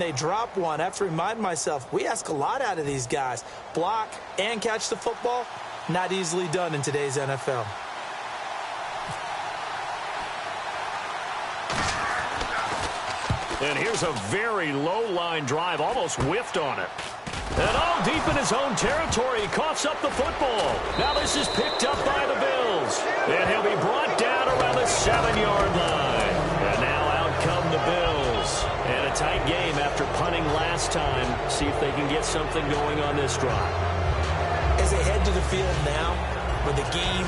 They drop one. I have to remind myself, we ask a lot out of these guys. Block and catch the football, not easily done in today's NFL. And here's a very low-line drive, almost whiffed on it. And all deep in his own territory, he coughs up the football. Now this is picked up by the Bills. And he'll be brought down around the 7-yard line. And now out come the Bills. And a tight game after punting last time. See if they can get something going on this drive. As they head to the field now, with the game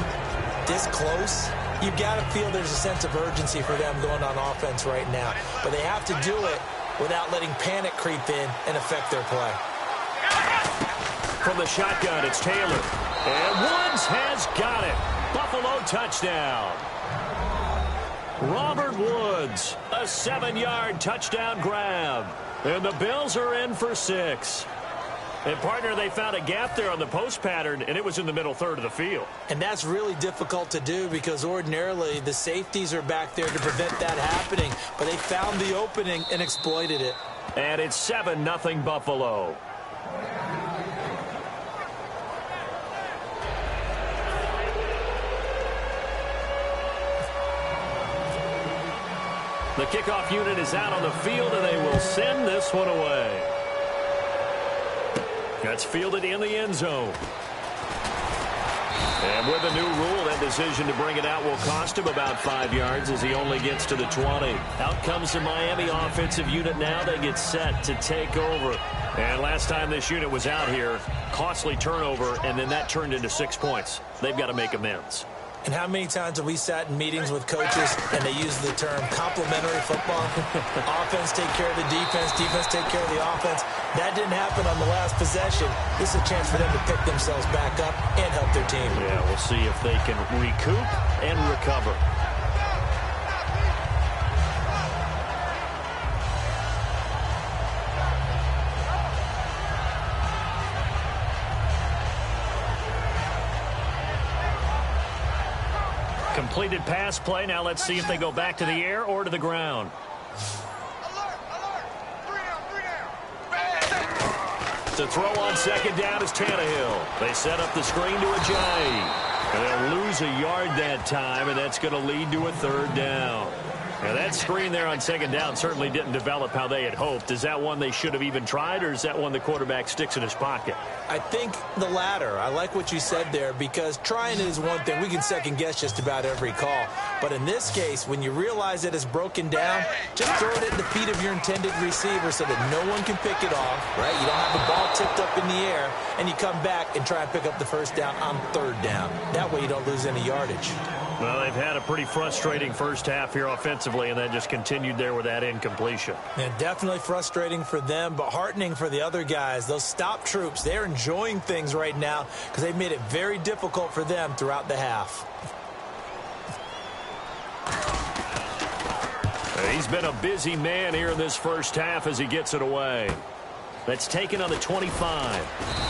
this close, you've got to feel there's a sense of urgency for them going on offense right now. But they have to do it without letting panic creep in and affect their play. From the shotgun, it's Taylor. And Woods has got it. Buffalo touchdown. Robert Woods, a 7-yard touchdown grab. And the Bills are in for 6. And, partner, they found a gap there on the post pattern, and it was in the middle third of the field. And that's really difficult to do because ordinarily the safeties are back there to prevent that happening. But they found the opening and exploited it. And it's 7-0 Buffalo. The kickoff unit is out on the field, and they will send this one away. That's fielded in the end zone. And with a new rule, that decision to bring it out will cost him about 5 yards as he only gets to the 20. Out comes the Miami offensive unit now. They get set to take over. And last time this unit was out here, costly turnover, and then that turned into 6 points. They've got to make amends. And how many times have we sat in meetings with coaches and they use the term complementary football? Offense take care of the defense, defense take care of the offense. That didn't happen on the last possession. This is a chance for them to pick themselves back up and help their team. Yeah, we'll see if they can recoup and recover. Completed pass play. Now let's see if they go back to the air or to the ground. To throw on second down is Tannehill. They set up the screen to Ajayi. And they'll lose a yard that time, and that's going to lead to a third down. Now that screen there on second down certainly didn't develop how they had hoped. Is that one they should have even tried, or is that one the quarterback sticks in his pocket? I think the latter. I like what you said there because trying is one thing. We can second guess just about every call. But in this case, when you realize that it's broken down, just throw it at the feet of your intended receiver so that no one can pick it off, right? You don't have the ball tipped up in the air, and you come back and try and pick up the first down on third down. That way you don't lose any yardage. Well, they've had a pretty frustrating first half here offensively, and that just continued there with that incompletion. Yeah, definitely frustrating for them, but heartening for the other guys. Those stop troops, they're enjoying things right now because they've made it very difficult for them throughout the half. He's been a busy man here in this first half as he gets it away. That's taken on the 25.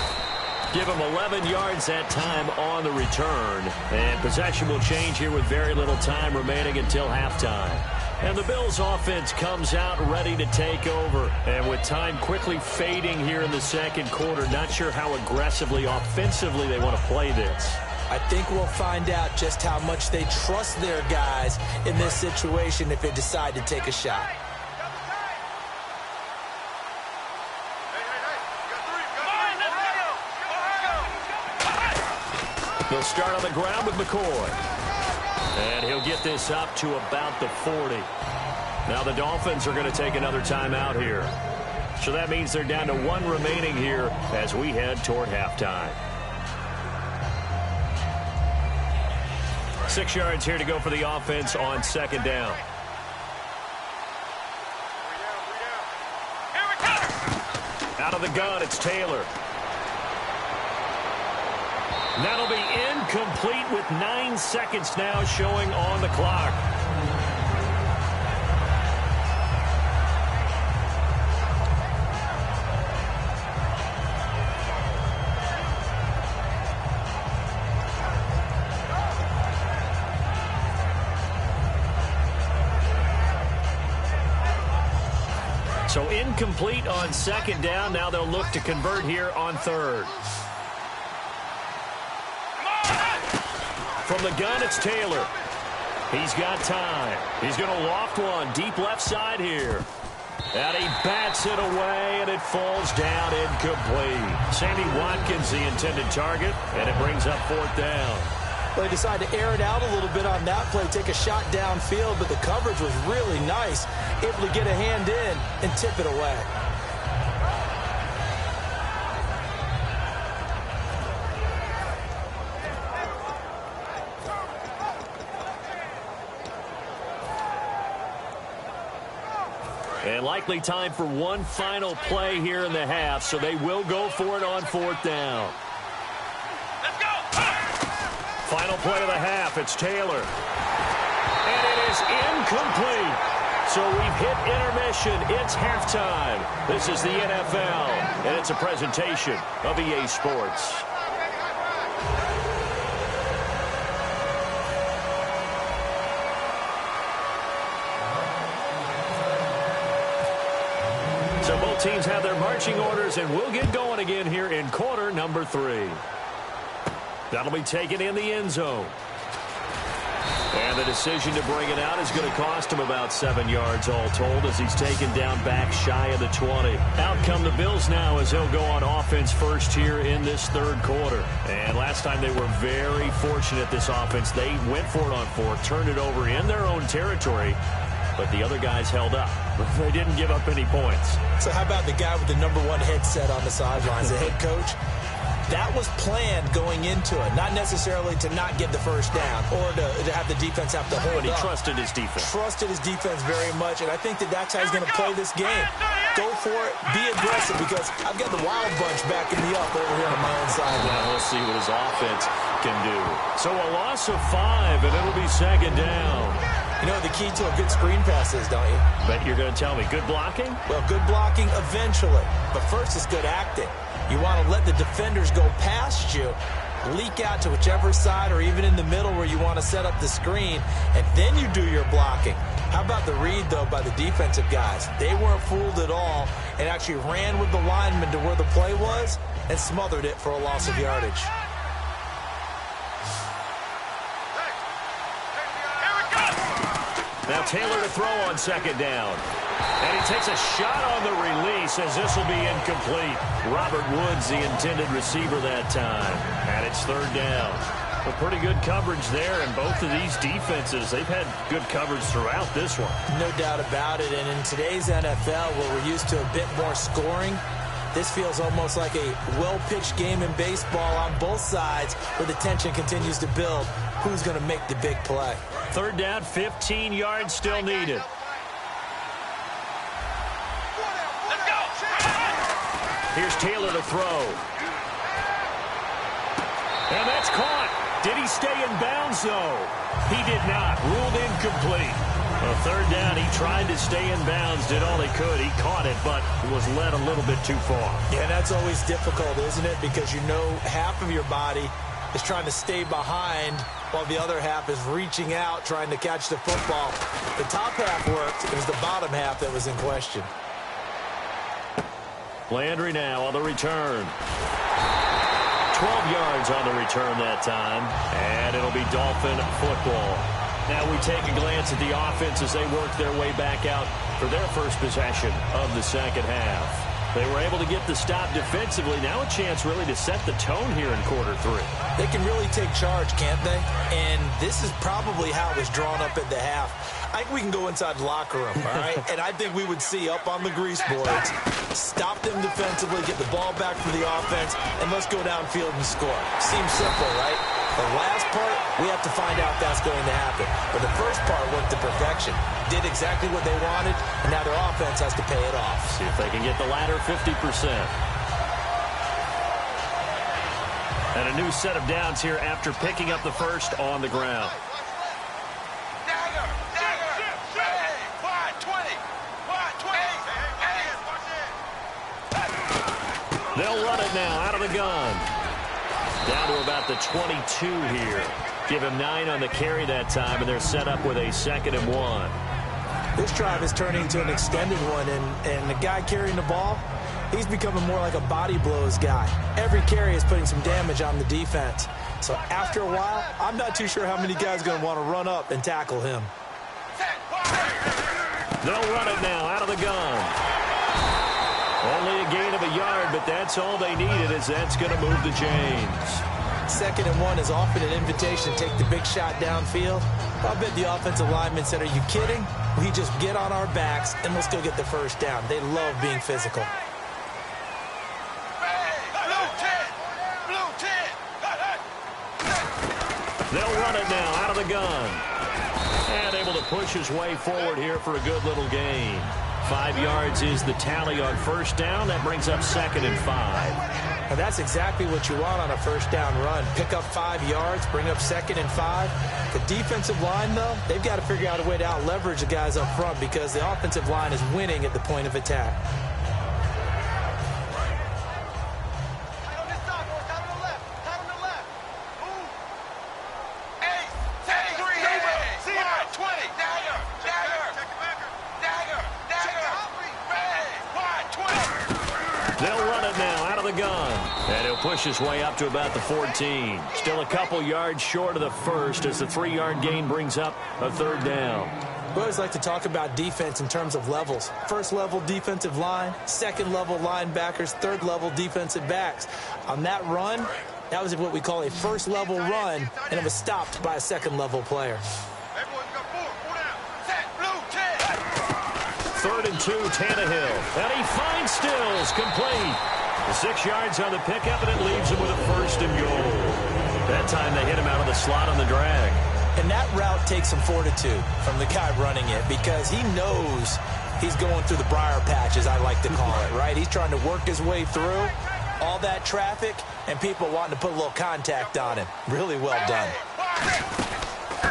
Give him 11 yards that time on the return. And possession will change here with very little time remaining until halftime. And the Bills offense comes out ready to take over. And with time quickly fading here in the second quarter, not sure how aggressively, offensively they want to play this. I think we'll find out just how much they trust their guys in this situation if they decide to take a shot. They'll start on the ground with McCoy. And he'll get this up to about the 40. Now the Dolphins are going to take another timeout here. So that means they're down to 1 remaining here as we head toward halftime. 6 yards here to go for the offense on second down. Out of the gun, it's Taylor. That'll be incomplete with 9 seconds now showing on the clock. So incomplete on second down. Now they'll look to convert here on third. From the gun, it's Taylor. He's got time. He's going to loft one deep left side here. And he bats it away, and it falls down incomplete. Sammy Watkins, the intended target, and it brings up fourth down. Well, they decided to air it out a little bit on that play, take a shot downfield, but the coverage was really nice, able to get a hand in and tip it away. And likely time for one final play here in the half, so they will go for it on fourth down. Let's go! Final play of the half, it's Taylor. And it is incomplete. So we've hit intermission. It's halftime. This is the NFL, and it's a presentation of EA Sports. So both teams have their marching orders, and we'll get going again here in quarter number 3. That'll be taken in the end zone. And the decision to bring it out is going to cost him about 7 yards all told as he's taken down back shy of the 20. Out come the Bills now as he'll go on offense first here in this third quarter. And last time they were very fortunate, this offense. They went for it on fourth, turned it over in their own territory, but the other guys held up. They didn't give up any points. So how about the guy with the number 1 headset on the sidelines, the head coach? That was planned going into it, not necessarily to not get the first down or to have the defense have to hold But he up. trusted his defense. Trusted his defense very much, and I think that that's how he's going to play this game. Go for it, be aggressive, because I've got the wild bunch backing me up over here on my own side. Well, we'll see what his offense can do. So a loss of 5, and it'll be second down. You know what the key to a good screen pass is, don't you? Bet you're going to tell me. Good blocking? Well, good blocking eventually, but first is good acting. You want to let the defenders go past you, leak out to whichever side or even in the middle where you want to set up the screen, and then you do your blocking. How about the read, though, by the defensive guys? They weren't fooled at all and actually ran with the lineman to where the play was and smothered it for a loss of yardage. Now Taylor to throw on second down. And he takes a shot on the release as this will be incomplete. Robert Woods, the intended receiver that time. And it's third down. Well, pretty good coverage there, and both of these defenses, they've had good coverage throughout this one. No doubt about it, and in today's NFL, where we're used to a bit more scoring, this feels almost like a well-pitched game in baseball on both sides where the tension continues to build. Who's going to make the big play? Third down, 15 yards still needed. Here's Taylor to throw. And that's caught. Did he stay in bounds, though? He did not. Ruled incomplete. Well, third down, he tried to stay in bounds, did all he could. He caught it, but was led a little bit too far. Yeah, that's always difficult, isn't it? Because you know half of your body is trying to stay behind while the other half is reaching out, trying to catch the football. The top half worked. It was the bottom half that was in question. Landry now on the return. 12 yards on the return that time, and it'll be Dolphin football. Now we take a glance at the offense as they work their way back out for their first possession of the second half. They were able to get the stop defensively. Now a chance really to set the tone here in quarter 3. They can really take charge, can't they? And this is probably how it was drawn up at the half. I think we can go inside the locker room, all right? And I think we would see up on the grease boards, stop them defensively, get the ball back for the offense, and let's go downfield and score. Seems simple, right? The last part, we have to find out if that's going to happen. But the first part worked to perfection. Did exactly what they wanted, and now their offense has to pay it off. See if they can get the latter 50%. And a new set of downs here after picking up the first on the ground. They'll run it now out of the gun. Down to about the 22 here. Give him 9 on the carry that time, and they're set up with a 2nd and 1. This drive is turning into an extended one, and the guy carrying the ball, he's becoming more like a body blows guy. Every carry is putting some damage on the defense. So after a while, I'm not too sure how many guys are going to want to run up and tackle him. They'll run it now out of the gun. Only a gain of a yard, but that's all they needed, as that's going to move the chains. 2nd and 1 is often an invitation to take the big shot downfield. I bet the offensive lineman said, are you kidding? We just get on our backs and let's go get the first down. They love being physical. They'll run it now out of the gun. And able to push his way forward here for a good little gain. 5 yards is the tally on first down. That brings up 2nd and 5. Now that's exactly what you want on a first down run. Pick up 5 yards, bring up 2nd and 5. The defensive line, though, they've got to figure out a way to out-leverage the guys up front because the offensive line is winning at the point of attack. They'll run it now out of the gun. And he'll push his way up to about the 14. Still a couple yards short of the first as the 3-yard gain brings up a 3rd down. We always like to talk about defense in terms of levels. 1st level defensive line, 2nd level linebackers, 3rd level defensive backs. On that run, that was what we call a 1st level run, and it was stopped by a 2nd level player. 3rd and 2, Tannehill. And he finds Stills, complete. The 6 yards on the pickup, and it leaves him with a 1st and goal. That time they hit him out of the slot on the drag. And that route takes some fortitude from the guy running it because he knows he's going through the briar patch, as I like to call it, right? He's trying to work his way through all that traffic and people wanting to put a little contact on him. Really well done.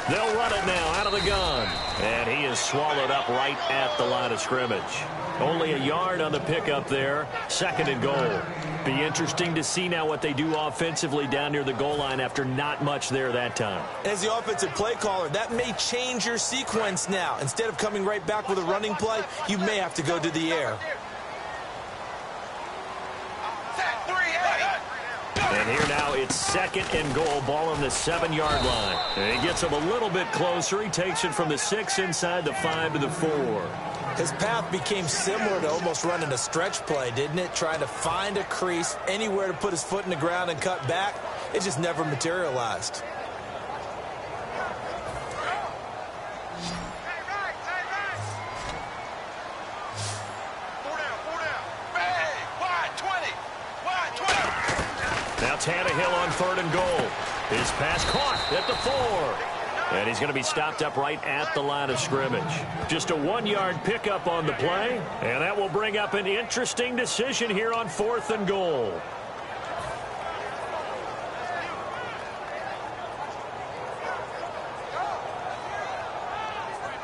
They'll run it now out of the gun. And he is swallowed up right at the line of scrimmage. Only a yard on the pickup there. 2nd and goal. Be interesting to see now what they do offensively down near the goal line after not much there that time. As the offensive play caller, that may change your sequence now. Instead of coming right back with a running play, you may have to go to the air. And here now it's 2nd and goal, ball on the 7-yard line. And he gets him a little bit closer. He takes it from the 6 inside the 5 to the 4. His path became similar to almost running a stretch play, didn't it? Trying to find a crease, anywhere to put his foot in the ground and cut back. It just never materialized. Now Tannehill on 3rd and goal. His pass caught at the 4. And he's going to be stopped up right at the line of scrimmage. Just a 1-yard pickup on the play. And that will bring up an interesting decision here on 4th and goal.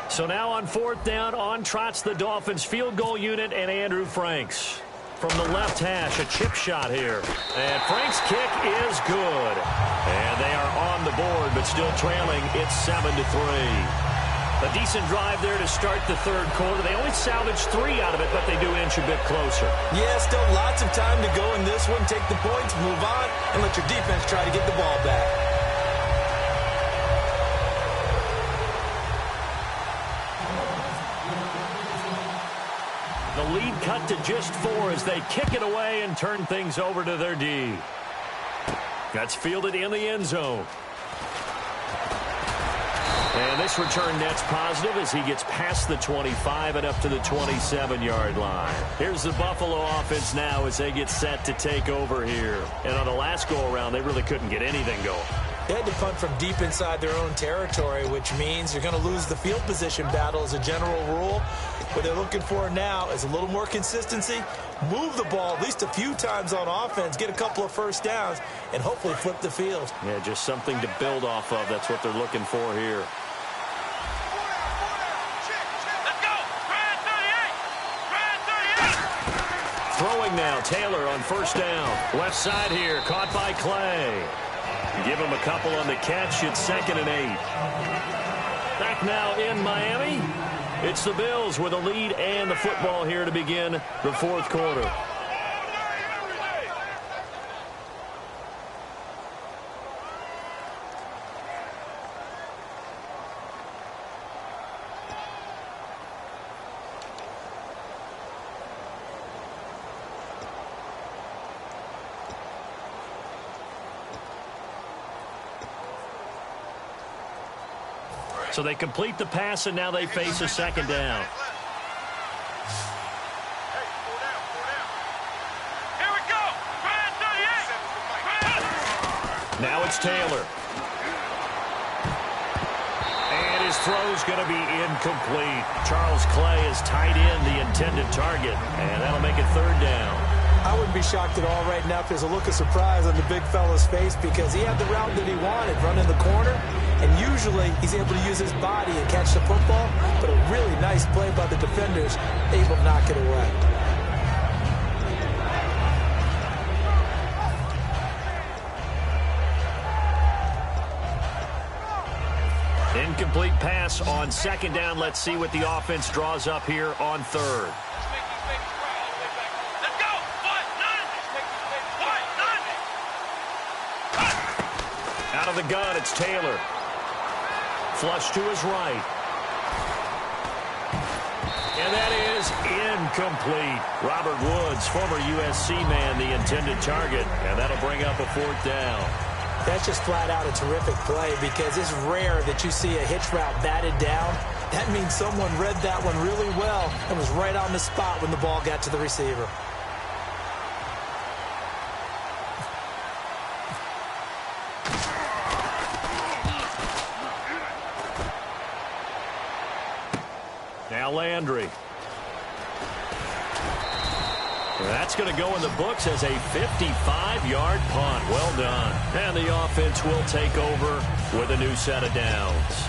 So now on 4th down, on trots the Dolphins field goal unit and Andrew Franks. From the left hash, a chip shot here. And Frank's kick is good. And they are on the board, but still trailing. It's 7-3. A decent drive there to start the 3rd quarter. They only salvaged 3 out of it, but they do inch a bit closer. Yeah, still lots of time to go in this one. Take the points, move on, and let your defense try to get the ball back. The lead cut to just 4 as they kick it away and turn things over to their D. That's fielded in the end zone. And this return net's positive as he gets past the 25 and up to the 27-yard line. Here's the Buffalo offense now as they get set to take over here. And on the last go-around, they really couldn't get anything going. They had to punt from deep inside their own territory, which means you're going to lose the field position battle as a general rule. What they're looking for now is a little more consistency, move the ball at least a few times on offense, get a couple of first downs, and hopefully flip the field. Yeah, just something to build off of. That's what they're looking for here. Let's go! Grand 38! Throwing now, Taylor on first down. Left side here, caught by Clay. Give him a couple on the catch. It's 2nd and 8. Back now in Miami. It's the Bills with a lead and the football here to begin the fourth quarter. So they complete the pass, and now they face a second down. Here we go. Now it's Taylor. And his throw's going to be incomplete. Charles Clay has tied in the intended target, and that'll make it third down. I wouldn't be shocked at all right now if there's a look of surprise on the big fella's face because he had the route that he wanted, running the corner. And usually he's able to use his body and catch the football, but a really nice play by the defenders, able to knock it away. Incomplete pass on second down. Let's see what the offense draws up here on third. Let's go. Out of the gun, it's Taylor. Flush to his right. And that is incomplete. Robert Woods, former USC man, the intended target. And that'll bring up a fourth down. That's just flat out a terrific play because it's rare that you see a hitch route batted down. That means someone read that one really well and was right on the spot when the ball got to the receiver. Now Landry. That's going to go in the books as a 55-yard punt. Well done. And the offense will take over with a new set of downs.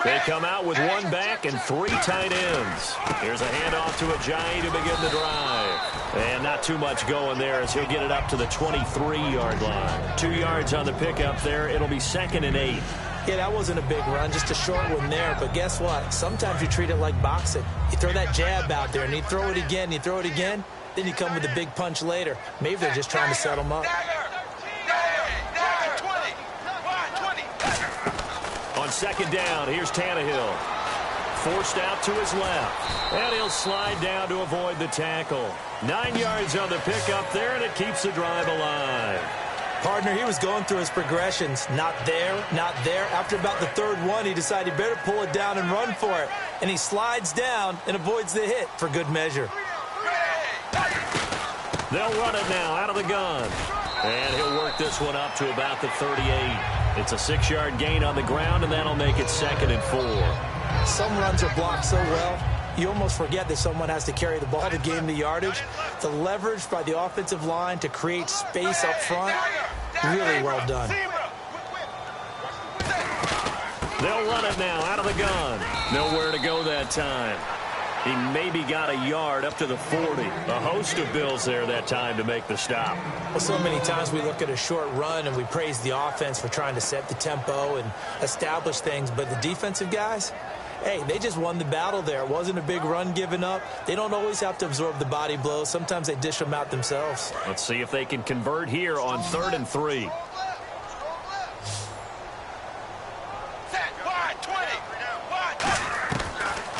They come out with one back and three tight ends. Here's a handoff to Ajayi to begin the drive. And not too much going there as he'll get it up to the 23-yard line. 2 yards on the pickup there. It'll be 2nd and 8. Yeah, that wasn't a big run, just a short one there. But guess what? Sometimes you treat it like boxing. You throw that jab out there, and you throw it again, you throw it again, then you come with a big punch later. Maybe they're just trying to set them up. On second down, here's Tannehill. Forced out to his left. And he'll slide down to avoid the tackle. 9 yards on the pickup there, and it keeps the drive alive. Partner, he was going through his progressions. Not there, not there. After about the third one, he decided he better pull it down and run for it. And he slides down and avoids the hit for good measure. They'll run it now out of the gun. And he'll work this one up to about the 38. It's a 6-yard gain on the ground, and that'll make it 2nd and 4. Some runs are blocked so well, you almost forget that someone has to carry the ball to gain the yardage. The leverage by the offensive line to create space up front, really well done. They'll run it now out of the gun. Nowhere to go that time. He maybe got a yard up to the 40. A host of Bills there that time to make the stop. Well, so many times we look at a short run and we praise the offense for trying to set the tempo and establish things. But the defensive guys, hey, they just won the battle there. It wasn't a big run given up. They don't always have to absorb the body blows. Sometimes they dish them out themselves. Let's see if they can convert here on 3rd and 3.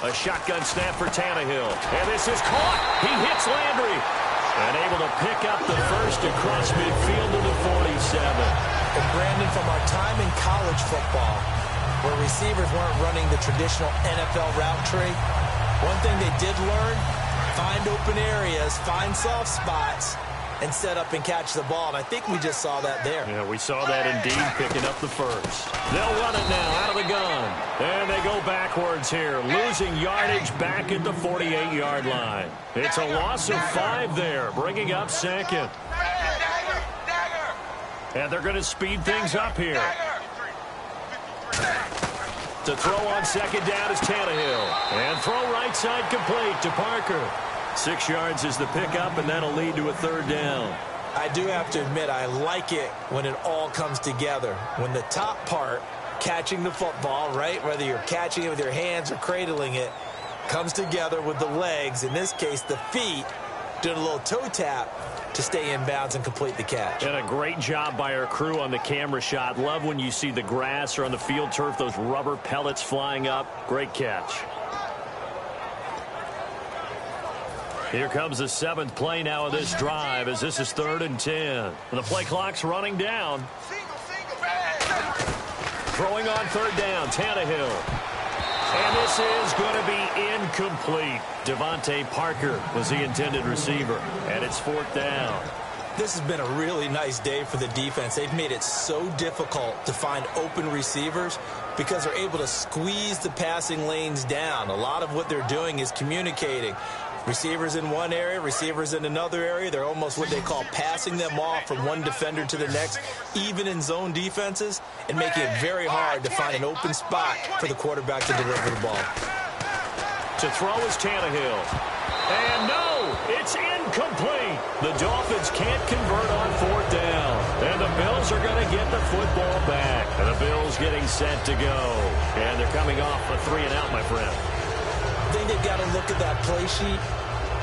A shotgun snap for Tannehill. And this is caught. He hits Landry. And able to pick up the first across midfield to the 47. And Brandon, from our time in college football, where receivers weren't running the traditional NFL route tree, one thing they did learn, find open areas, find soft spots, and set up and catch the ball. And I think we just saw that there. Yeah, we saw that indeed, picking up the first. They'll run it now out of the gun. And they go backwards here, losing yardage back at the 48-yard line. It's a loss of 5 there, bringing up 2nd. And they're going to speed things up here. To throw on 2nd down is Tannehill. And throw right side complete to Parker. 6 yards is the pickup, and that'll lead to a 3rd down. I do have to admit, I like it when it all comes together. When the top part, catching the football, right, whether you're catching it with your hands or cradling it, comes together with the legs, in this case the feet, doing a little toe tap to stay in bounds and complete the catch. And a great job by our crew on the camera shot. Love when you see the grass or on the field turf, those rubber pellets flying up. Great catch. Here comes the 7th play now of this drive as this is 3rd and 10. And the play clock's running down. Throwing on 3rd down, Tannehill. And this is going to be incomplete. Devontae Parker was the intended receiver. And it's 4th down. This has been a really nice day for the defense. They've made it so difficult to find open receivers because they're able to squeeze the passing lanes down. A lot of what they're doing is communicating. Receivers in one area, receivers in another area. They're almost what they call passing them off from one defender to the next, even in zone defenses, and making it very hard to find an open spot for the quarterback to deliver the ball. To throw is Tannehill. And no, it's incomplete. The Dolphins can't convert on 4th down. And the Bills are going to get the football back. And the Bills getting set to go. And they're coming off a 3-and-out, my friend. I think they've got to look at that play sheet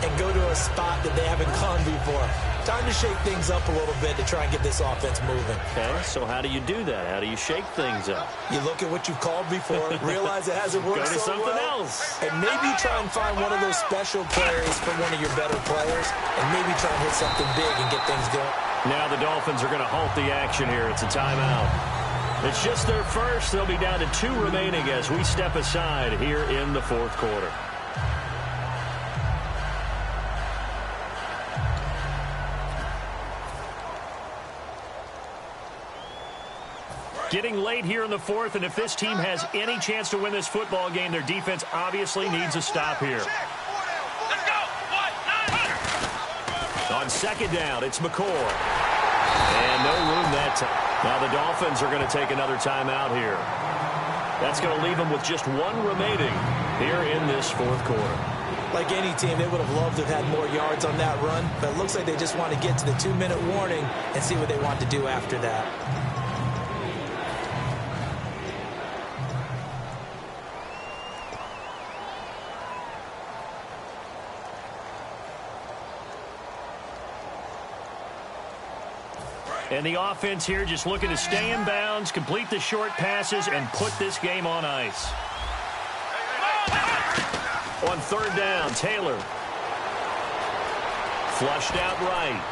and go to a spot that they haven't gone before. Time to shake things up a little bit to try and get this offense moving. Okay, so how do you do that? How do you shake things up? You look at what you've called before, realize it hasn't worked Go to so something well, else. and maybe try and find one of those special plays from one of your better players, and maybe try and hit something big and get things going. Now the Dolphins are going to halt the action here. It's a timeout. It's just their first. They'll be down to 2 remaining as we step aside here in the 4th quarter. Getting late here in the 4th, and if this team has any chance to win this football game, their defense obviously needs a stop here. Let's go. 1, 9. On 2nd down, it's McCoy. And no room that time. Now the Dolphins are going to take another timeout here. That's going to leave them with just 1 remaining here in this 4th quarter. Like any team, they would have loved to have had more yards on that run, but it looks like they just want to get to the 2-minute warning and see what they want to do after that. And the offense here just looking to stay in bounds, complete the short passes, and put this game on ice. On 3rd down, Taylor. Flushed out right.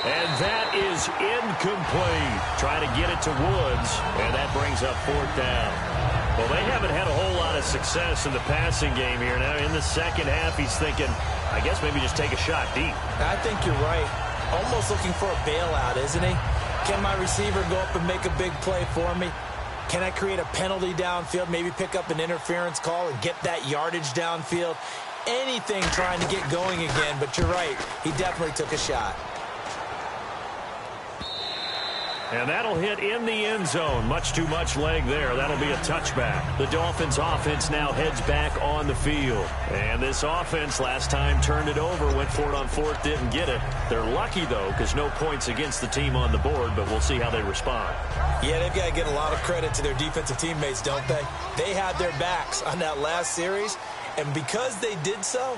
And that is incomplete. Trying to get it to Woods, and that brings up 4th down. Well, they haven't had a whole lot of success in the passing game here. Now, in the second half, he's thinking, I guess maybe just take a shot deep. I think you're right. Almost looking for a bailout, isn't he? Can my receiver go up and make a big play for me? Can I create a penalty downfield, maybe pick up an interference call and get that yardage downfield? Anything trying to get going again, but you're right. He definitely took a shot. And that'll hit in the end zone. Much too much leg there. That'll be a touchback. The Dolphins offense now heads back on the field. And this offense last time turned it over, went for it on 4th, didn't get it. They're lucky, though, because no points against the team on the board, but we'll see how they respond. Yeah, they've got to get a lot of credit to their defensive teammates, don't they? They had their backs on that last series, and because they did so,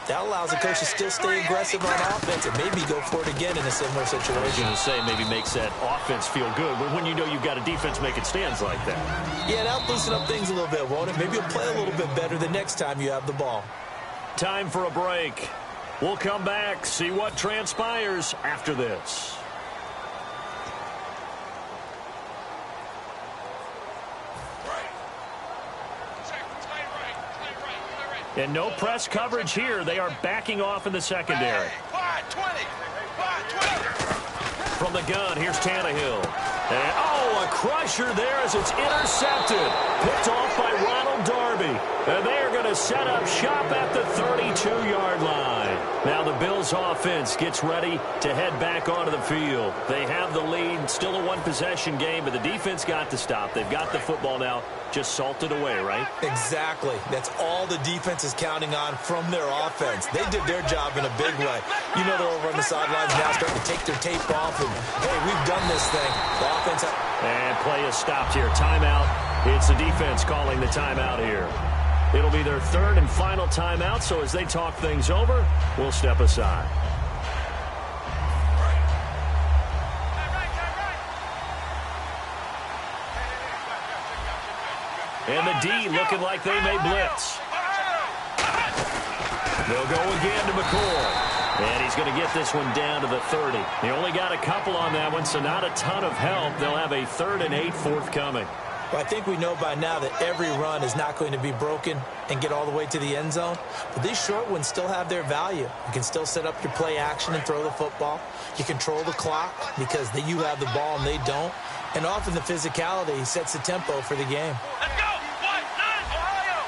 that allows the coach to still stay aggressive on offense and maybe go for it again in a similar situation. I was going to say maybe makes that offense feel good, but when you know you've got a defense making stands like that. Yeah, that'll loosen up things a little bit, won't it? Maybe you'll play a little bit better the next time you have the ball. Time for a break. We'll come back, see what transpires after this. And no press coverage here. They are backing off in the secondary. Wide 20. Wide 20. From the gun, here's Tannehill. And, oh, a crusher there as it's intercepted. Picked off by Ronald Darby. And they are going to set up shop at the 32-yard line. Now the Bills offense gets ready to head back onto the field. They have the lead. Still a one-possession game, but the defense got to stop. They've got the football now. Just salted away, right? Exactly. That's all the defense is counting on from their offense. They did their job in a big way. You know they're over on the sidelines now starting to take their tape off and, hey, we've done this thing. The offense... And play is stopped here. Timeout. It's the defense calling the timeout here. It'll be their third and final timeout, so as they talk things over, we'll step aside. And the D looking like they may blitz. They'll go again to McCoy. And he's going to get this one down to the 30. He only got a couple on that one, so not a ton of help. They'll have a 3rd and 8 forthcoming. Well, I think we know by now that every run is not going to be broken and get all the way to the end zone. But these short ones still have their value. You can still set up your play action and throw the football. You control the clock because you have the ball and they don't. And often the physicality sets the tempo for the game. Let's go! 1, 9, Ohio!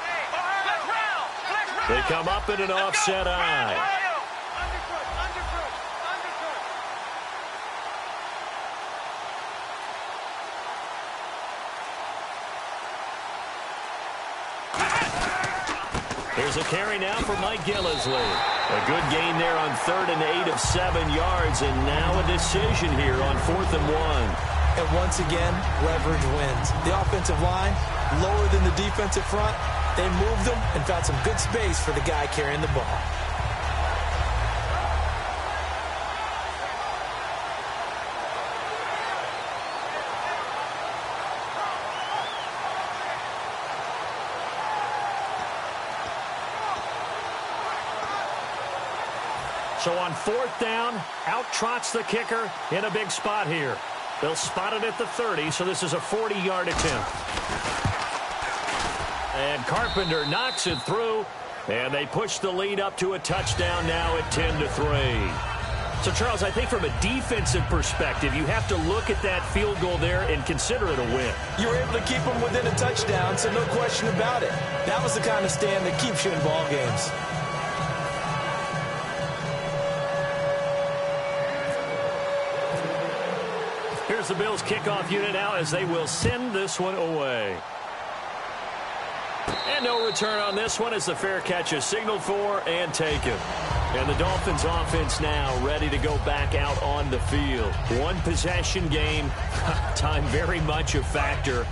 Let's round! They come up in an offset eye. Here's a carry now for Mike Gillisley. A good gain there on 3rd and 8 of 7 yards, and now a decision here on 4th and 1. And once again, leverage wins. The offensive line, lower than the defensive front, they moved them and found some good space for the guy carrying the ball. So on 4th down, out trots the kicker in a big spot here. They'll spot it at the 30, so this is a 40-yard attempt. And Carpenter knocks it through, and they push the lead up to a touchdown now at 10-3. So, Charles, I think from a defensive perspective, you have to look at that field goal there and consider it a win. You were able to keep them within a touchdown, so no question about it. That was the kind of stand that keeps you in ball games. Here's the Bills kickoff unit now as they will send this one away. And no return on this one as the fair catch is signaled for and taken. And the Dolphins offense now ready to go back out on the field. One possession game, time very much a factor.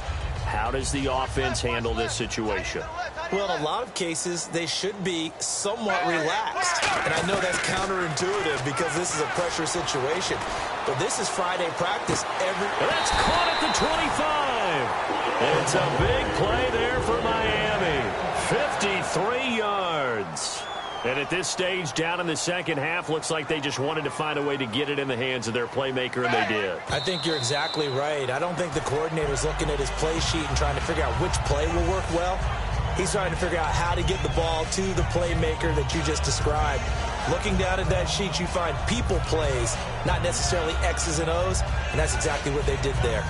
How does the offense handle this situation? Well, in a lot of cases, they should be somewhat relaxed. And I know that's counterintuitive because this is a pressure situation. But this is Friday practice. That's caught at the 25. And it's a big play there for Miami. 53 yards. And at this stage, down in the second half, looks like they just wanted to find a way to get it in the hands of their playmaker, and they did. I think you're exactly right. I don't think the coordinator's looking at his play sheet and trying to figure out which play will work well. He's trying to figure out how to get the ball to the playmaker that you just described. Looking down at that sheet, you find people plays, not necessarily X's and O's, and that's exactly what they did there.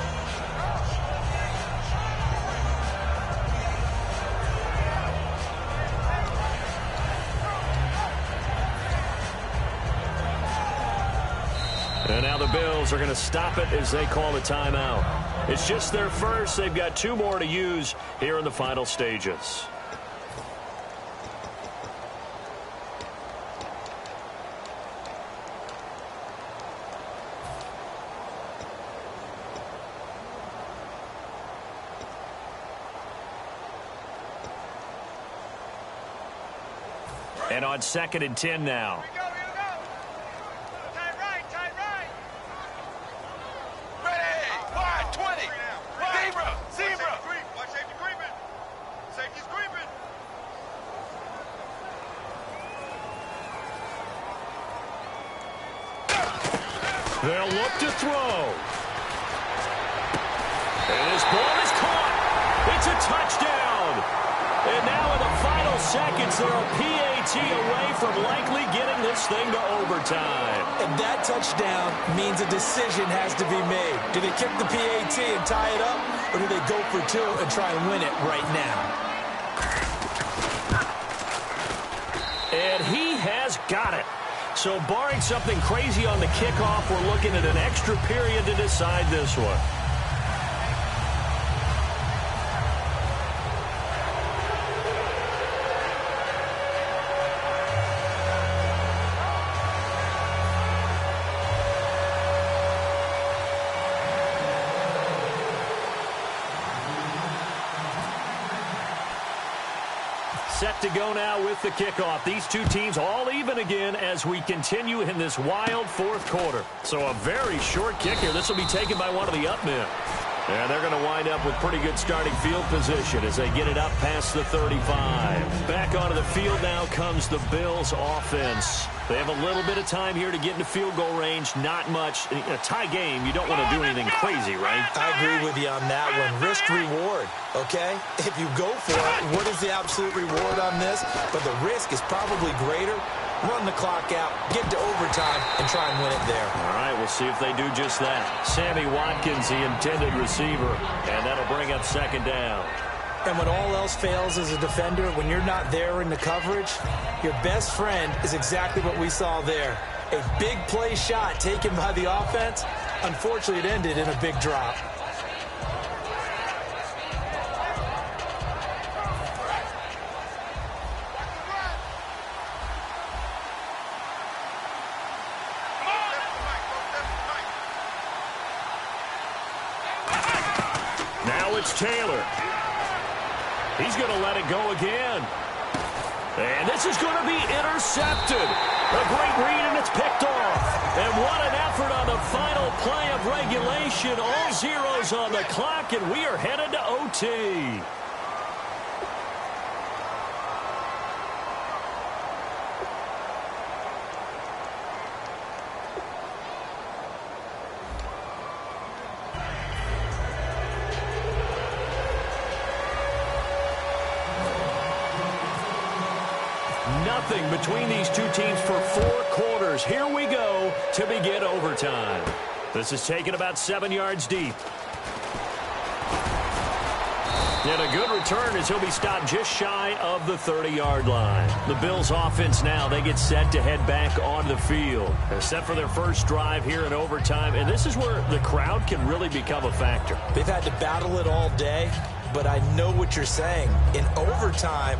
And now the Bills are going to stop it as they call a timeout. It's just their first. They've got 2 more to use here in the final stages. And on 2nd and 10 now. They'll look to throw. And this ball is caught. It's a touchdown. And now in the final seconds, there are PATs PAT away from likely getting this thing to overtime. And that touchdown means a decision has to be made. Do they kick the PAT and tie it up, or do they go for two and try and win it right now? And he has got it. So barring something crazy on the kickoff, we're looking at an extra period to decide this one. Set to go now with the kickoff. These two teams all even again as we continue in this wild fourth quarter. So a very short kick here. This will be taken by one of the up men. And they're going to wind up with pretty good starting field position as they get it up past the 35. Back onto the field now comes the Bills offense. They have a little bit of time here to get into field goal range. Not much. In a tie game, you don't want to do anything crazy, right? I agree with you on that one. Risk-reward, okay? If you go for it, what is the absolute reward on this? But the risk is probably greater. Run the clock out, get to overtime, and try and win it there. All right, we'll see if they do just that. Sammy Watkins, the intended receiver, and that'll bring up second down. And when all else fails as a defender, when you're not there in the coverage, your best friend is exactly what we saw there. A big play shot taken by the offense. Unfortunately, it ended in a big drop. Now it's Taylor. He's going to let it go again. And this is going to be intercepted. A great read, and it's picked off. And what an effort on the final play of regulation. All zeros on the clock, and we are headed to OT. Nothing between these two teams for 4 quarters. Here we go to begin overtime. This is taken about 7 yards deep. And a good return as he'll be stopped just shy of the 30-yard line. The Bills offense now, they get set to head back on the field. They're set for their first drive here in overtime, and this is where the crowd can really become a factor. They've had to battle it all day, but I know what you're saying. In overtime,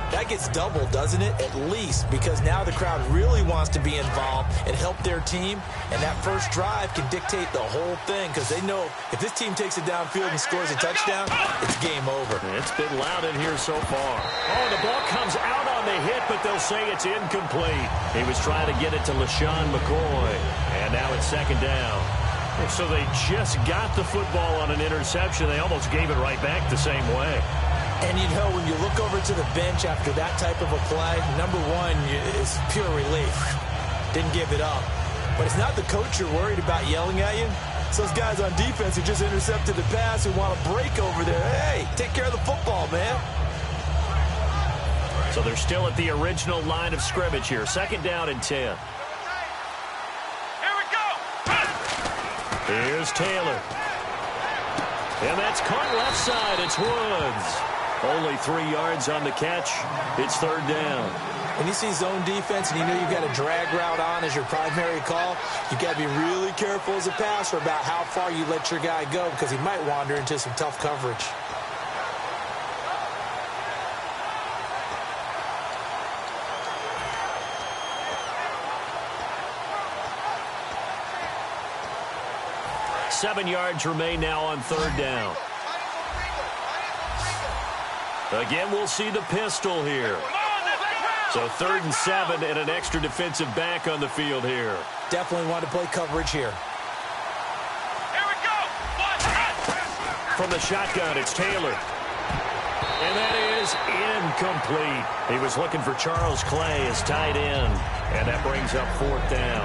that gets doubled, doesn't it? At least, because now the crowd really wants to be involved and help their team, and that first drive can dictate the whole thing because they know if this team takes it downfield and scores a touchdown, it's game over. It's been loud in here so far. Oh, the ball comes out on the hit, but they'll say it's incomplete. He was trying to get it to LaShawn McCoy, and now it's second down. So they just got the football on an interception. They almost gave it right back the same way. And, you know, when you look over to the bench after that type of a play, number one is pure relief. Didn't give it up. But it's not the coach you're worried about yelling at you. It's those guys on defense who just intercepted the pass who want to break over there. Hey, take care of the football, man. So they're still at the original line of scrimmage here. Second down and 10. Here we go. Here's Taylor. And that's caught left side. It's Woods. Only 3 yards on the catch. It's third down. When you see zone defense and you know you've got a drag route on as your primary call, you've got to be really careful as a passer about how far you let your guy go because he might wander into some tough coverage. Seven yards remain now on third down. Again, we'll see the pistol here. So 3rd and 7 and an extra defensive back on the field here. Definitely want to play coverage here. Here we go. From the shotgun, it's Taylor. And that is incomplete. He was looking for Charles Clay as tight end. And that brings up 4th down.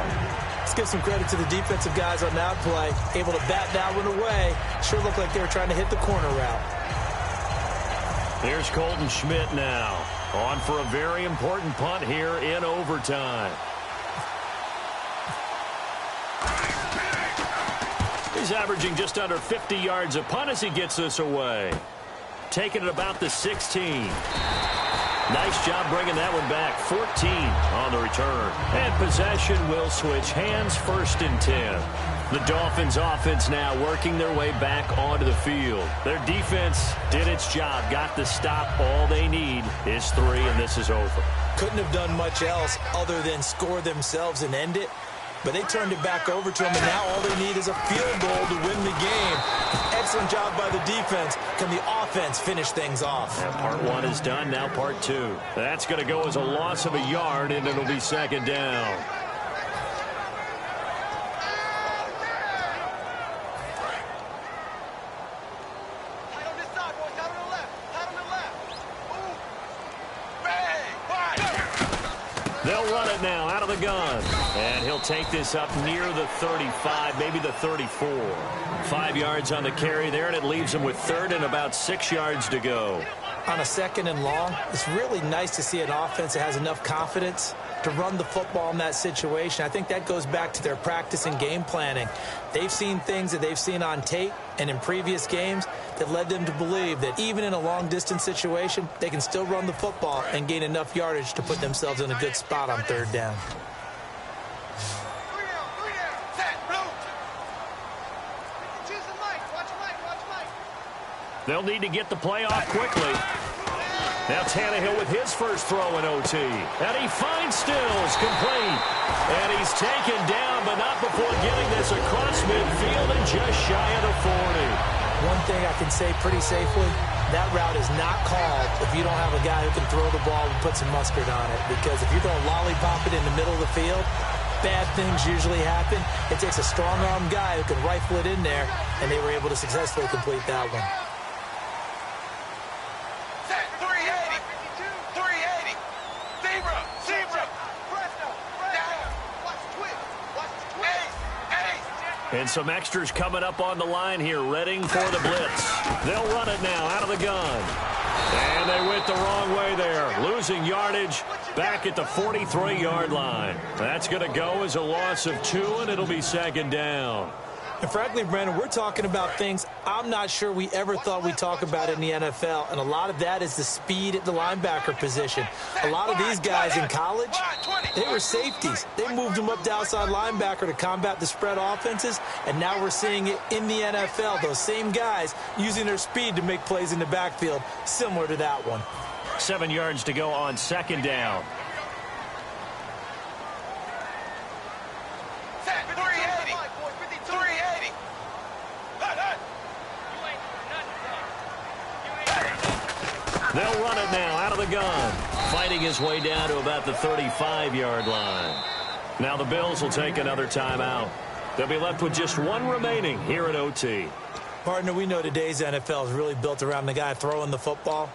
Let's give some credit to the defensive guys on that play. Able to bat that one away. Sure looked like they were trying to hit the corner route. Here's Colton Schmidt now. On for a very important punt here in overtime. He's averaging just under 50 yards a punt as he gets this away. Taking it about the 16. Nice job bringing that one back. 14 on the return. And possession will switch hands, 1st and 10. The Dolphins offense now working their way back onto the field. Their defense did its job, got the stop. All they need is 3, and this is over. Couldn't have done much else other than score themselves and end it. But they turned it back over to them, and now all they need is a field goal to win the game. Excellent job by the defense. Can the offense finish things off? And part 1 is done, now part 2. That's going to go as a loss of a yard, and it'll be 2nd down. They'll run it now out of the gun. And he'll take this up near the 35, maybe the 34. 5 yards on the carry there, and it leaves him with 3rd and about 6 yards to go. On a 2nd and long, it's really nice to see an offense that has enough confidence to run the football in that situation. I think that goes back to their practice and game planning. They've seen things that they've seen on tape and in previous games that led them to believe that even in a long-distance situation, they can still run the football and gain enough yardage to put themselves in a good spot on 3rd down. They'll need to get the play off quickly. Now Tannehill with his first throw in OT. And he finds Stills, complete. And he's taken down, but not before getting this across midfield and just shy of the 40. One thing I can say pretty safely, that route is not called if you don't have a guy who can throw the ball and put some mustard on it. Because if you're going to lollipop it in the middle of the field, bad things usually happen. It takes a strong-arm guy who can rifle it in there, and they were able to successfully complete that one. And some extras coming up on the line here, readying for the blitz. They'll run it now out of the gun. And they went the wrong way there, losing yardage back at the 43-yard line. That's going to go as a loss of 2, and it'll be 2nd down. And frankly, Brandon, we're talking about things I'm not sure we ever thought we'd talk about in the NFL, and a lot of that is the speed at the linebacker position. A lot of these guys in college, they were safeties. They moved them up to outside linebacker to combat the spread offenses, and now we're seeing it in the NFL. Those same guys using their speed to make plays in the backfield, similar to that one. 7 yards to go on 2nd down. They'll run it now out of the gun, fighting his way down to about the 35-yard line. Now the Bills will take another timeout. They'll be left with just 1 remaining here at OT. Partner, we know today's NFL is really built around the guy throwing the football.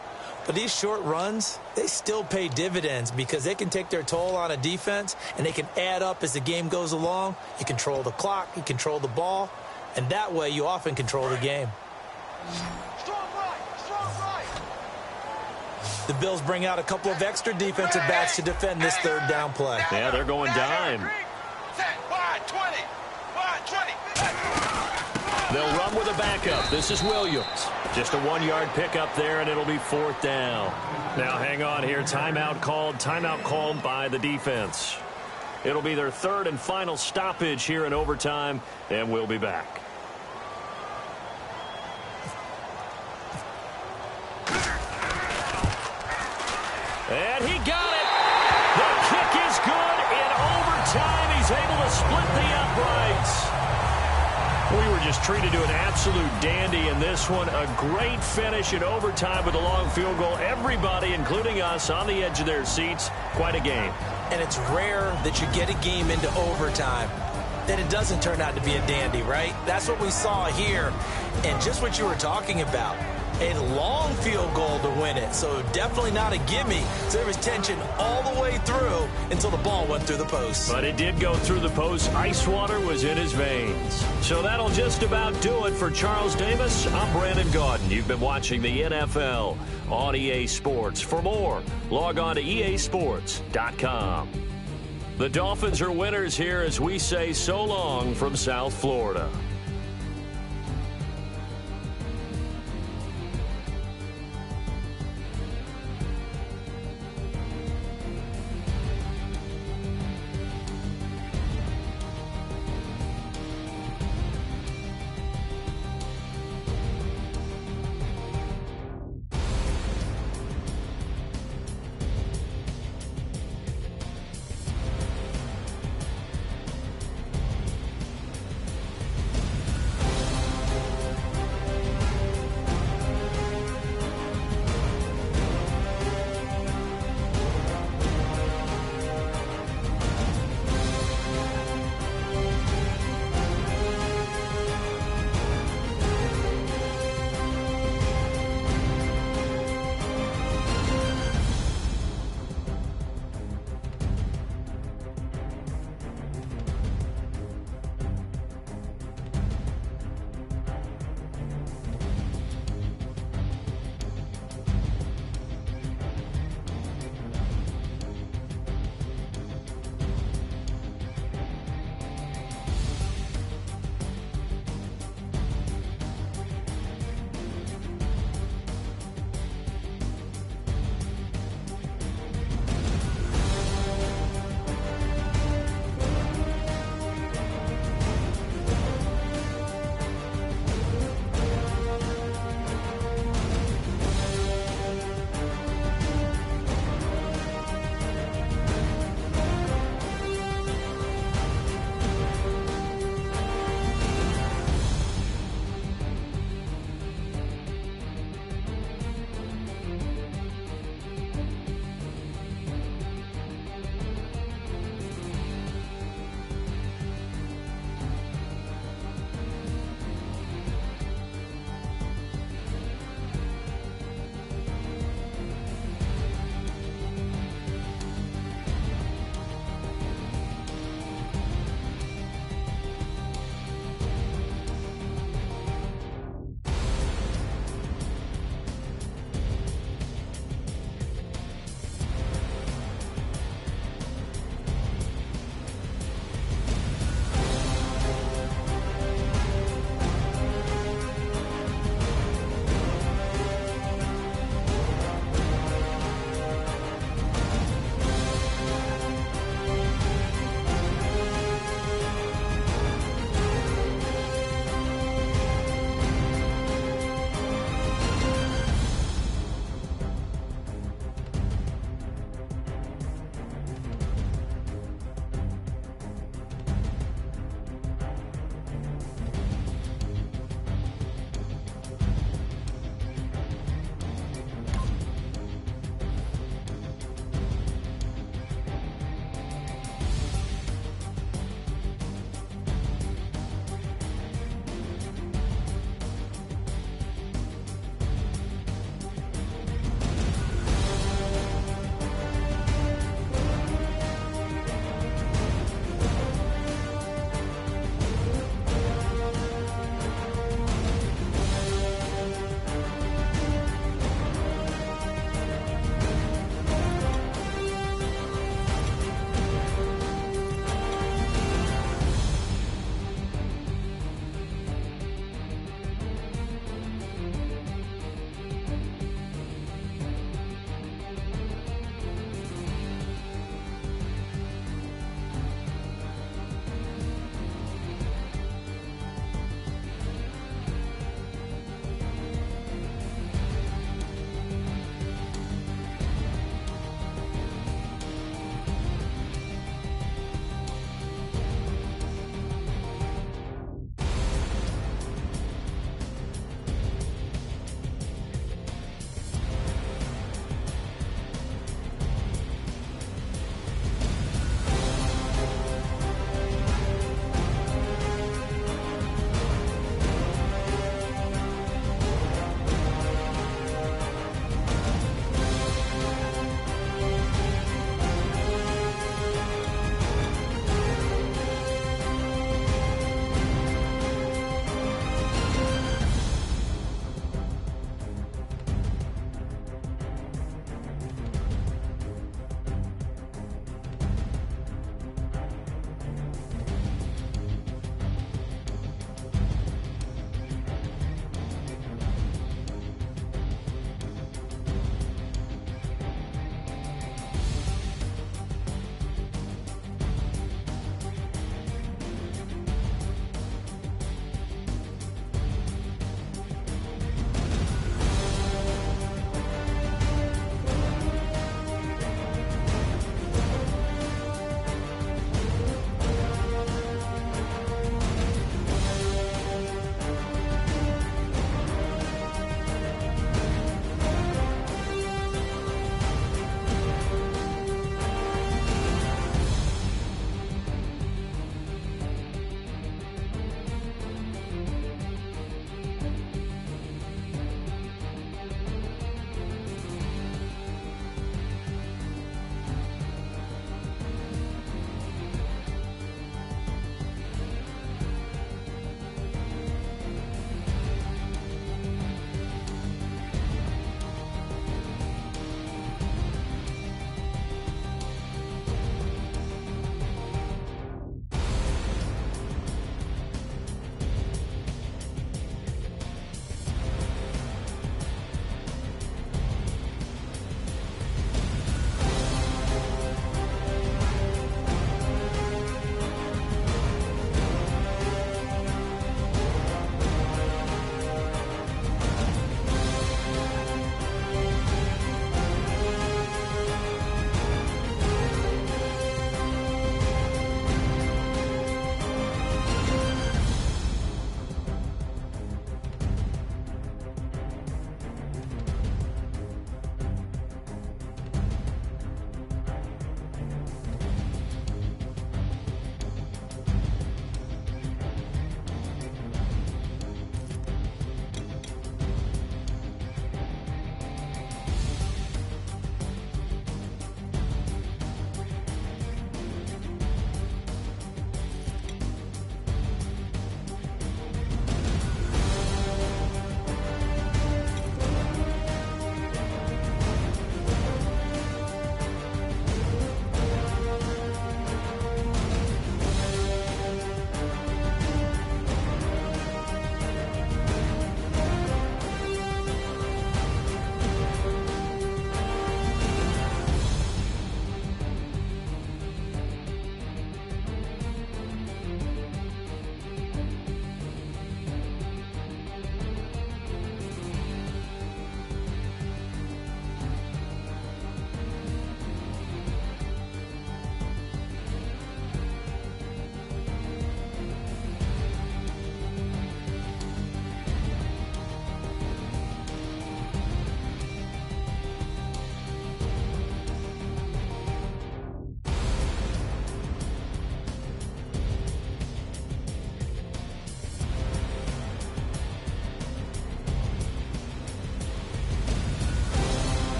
But these short runs, they still pay dividends because they can take their toll on a defense, and they can add up as the game goes along. You control the clock, you control the ball, and that way you often control the game. The Bills bring out a couple of extra defensive backs to defend this 3rd down play. Yeah, they're going dime. They'll run with a backup. This is Williams. Just a 1-yard pickup there, and it'll be 4th down. Now, hang on here. Timeout called by the defense. It'll be their 3rd and final stoppage here in overtime, and we'll be back. And he got it. The kick is good in overtime. He's able to split the uprights. We were just treated to an absolute dandy in this one. A great finish in overtime with a long field goal. Everybody, including us, on the edge of their seats. Quite a game. And it's rare that you get a game into overtime that it doesn't turn out to be a dandy, right? That's what we saw here. And just what you were talking about. a long field goal to win it. So definitely not a gimme. So there was tension all the way through until the ball went through the post. But it did go through the post. Ice water was in his veins. So that'll just about do it for Charles Davis. I'm Brandon Gaudin. You've been watching the NFL on EA Sports. For more, log on to easports.com. The Dolphins are winners here as we say so long from South Florida.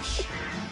Sheesh.